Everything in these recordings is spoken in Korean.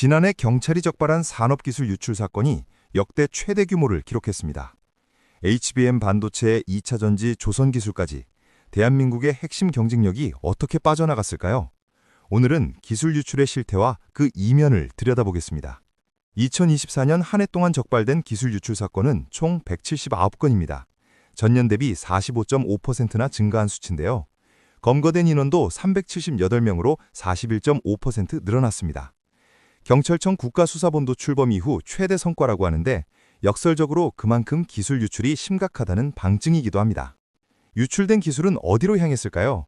지난해 경찰이 적발한 산업기술 유출 사건이 역대 최대 규모를 기록했습니다. HBM 반도체의 2차 전지 조선 기술까지 대한민국의 핵심 경쟁력이 어떻게 빠져나갔을까요? 오늘은 기술 유출의 실태와 그 이면을 들여다보겠습니다. 2024년 한 해 동안 적발된 기술 유출 사건은 총 179건입니다. 전년 대비 45.5%나 증가한 수치인데요. 검거된 인원도 378명으로 41.5% 늘어났습니다. 경찰청 국가수사본부 출범 이후 최대 성과라고 하는데 역설적으로 그만큼 기술 유출이 심각하다는 방증이기도 합니다. 유출된 기술은 어디로 향했을까요?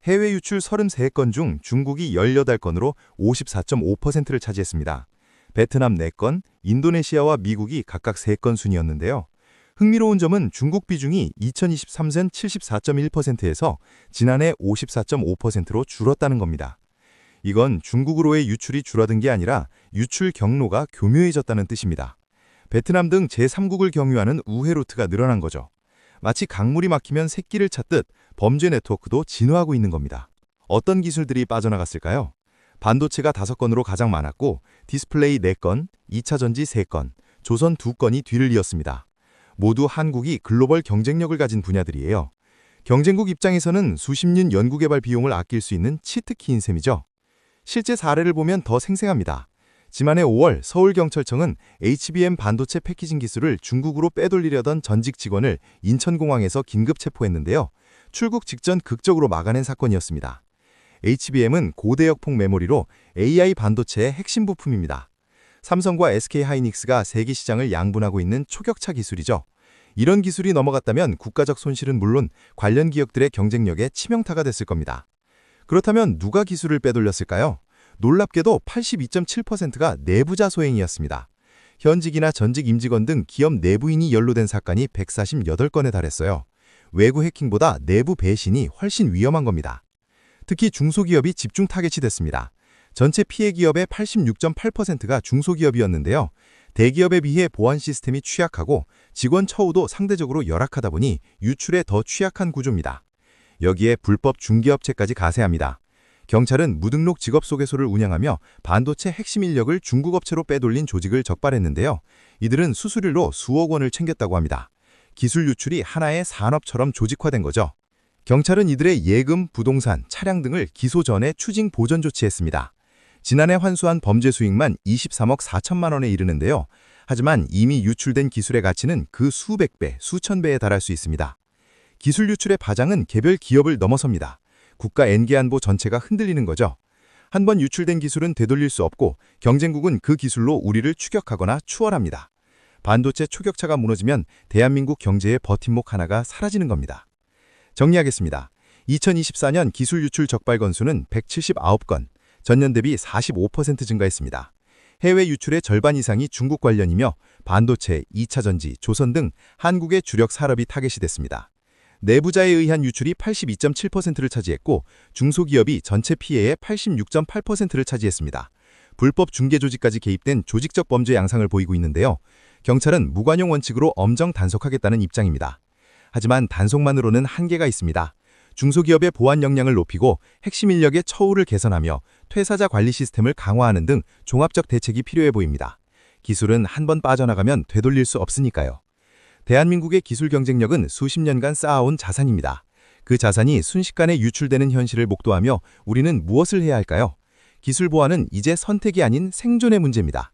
해외 유출 33건 중 중국이 18건으로 54.5%를 차지했습니다. 베트남 4건, 인도네시아와 미국이 각각 3건 순이었는데요. 흥미로운 점은 중국 비중이 2023년 74.1%에서 지난해 54.5%로 줄었다는 겁니다. 이건 중국으로의 유출이 줄어든 게 아니라 유출 경로가 교묘해졌다는 뜻입니다. 베트남 등 제3국을 경유하는 우회 루트가 늘어난 거죠. 마치 강물이 막히면 새끼를 찾듯 범죄 네트워크도 진화하고 있는 겁니다. 어떤 기술들이 빠져나갔을까요? 반도체가 5건으로 가장 많았고 디스플레이 4건, 2차 전지 3건, 조선 2건이 뒤를 이었습니다. 모두 한국이 글로벌 경쟁력을 가진 분야들이에요. 경쟁국 입장에서는 수십 년 연구개발 비용을 아낄 수 있는 치트키인 셈이죠. 실제 사례를 보면 더 생생합니다. 지난해 5월 서울경찰청은 HBM 반도체 패키징 기술을 중국으로 빼돌리려던 전직 직원을 인천공항에서 긴급 체포했는데요. 출국 직전 극적으로 막아낸 사건이었습니다. HBM은 고대역폭 메모리로 AI 반도체의 핵심 부품입니다. 삼성과 SK하이닉스가 세계 시장을 양분하고 있는 초격차 기술이죠. 이런 기술이 넘어갔다면 국가적 손실은 물론 관련 기업들의 경쟁력에 치명타가 됐을 겁니다. 그렇다면 누가 기술을 빼돌렸을까요? 놀랍게도 82.7%가 내부자 소행이었습니다. 현직이나 전직 임직원 등 기업 내부인이 연루된 사건이 148건에 달했어요. 외부 해킹보다 내부 배신이 훨씬 위험한 겁니다. 특히 중소기업이 집중 타겟이 됐습니다. 전체 피해 기업의 86.8%가 중소기업이었는데요. 대기업에 비해 보안 시스템이 취약하고 직원 처우도 상대적으로 열악하다 보니 유출에 더 취약한 구조입니다. 여기에 불법 중개업체까지 가세합니다. 경찰은 무등록 직업소개소를 운영하며 반도체 핵심 인력을 중국 업체로 빼돌린 조직을 적발했는데요. 이들은 수수료로 수억 원을 챙겼다고 합니다. 기술 유출이 하나의 산업처럼 조직화된 거죠. 경찰은 이들의 예금, 부동산, 차량 등을 기소 전에 추징 보전 조치했습니다. 지난해 환수한 범죄 수익만 23억 4천만 원에 이르는데요. 하지만 이미 유출된 기술의 가치는 그 수백 배, 수천 배에 달할 수 있습니다. 기술 유출의 바장은 개별 기업을 넘어섭니다. 국가 N개안보 전체가 흔들리는 거죠. 한번 유출된 기술은 되돌릴 수 없고 경쟁국은 그 기술로 우리를 추격하거나 추월합니다. 반도체 초격차가 무너지면 대한민국 경제의 버팀목 하나가 사라지는 겁니다. 정리하겠습니다. 2024년 기술 유출 적발 건수는 179건, 전년 대비 45% 증가했습니다. 해외 유출의 절반 이상이 중국 관련이며 반도체, 2차 전지, 조선 등 한국의 주력 산업이 타겟이 됐습니다. 내부자에 의한 유출이 82.7%를 차지했고 중소기업이 전체 피해의 86.8%를 차지했습니다. 불법 중개 조직까지 개입된 조직적 범죄 양상을 보이고 있는데요. 경찰은 무관용 원칙으로 엄정 단속하겠다는 입장입니다. 하지만 단속만으로는 한계가 있습니다. 중소기업의 보안 역량을 높이고 핵심 인력의 처우를 개선하며 퇴사자 관리 시스템을 강화하는 등 종합적 대책이 필요해 보입니다. 기술은 한번 빠져나가면 되돌릴 수 없으니까요. 대한민국의 기술 경쟁력은 수십 년간 쌓아온 자산입니다. 그 자산이 순식간에 유출되는 현실을 목도하며 우리는 무엇을 해야 할까요? 기술 보안은 이제 선택이 아닌 생존의 문제입니다.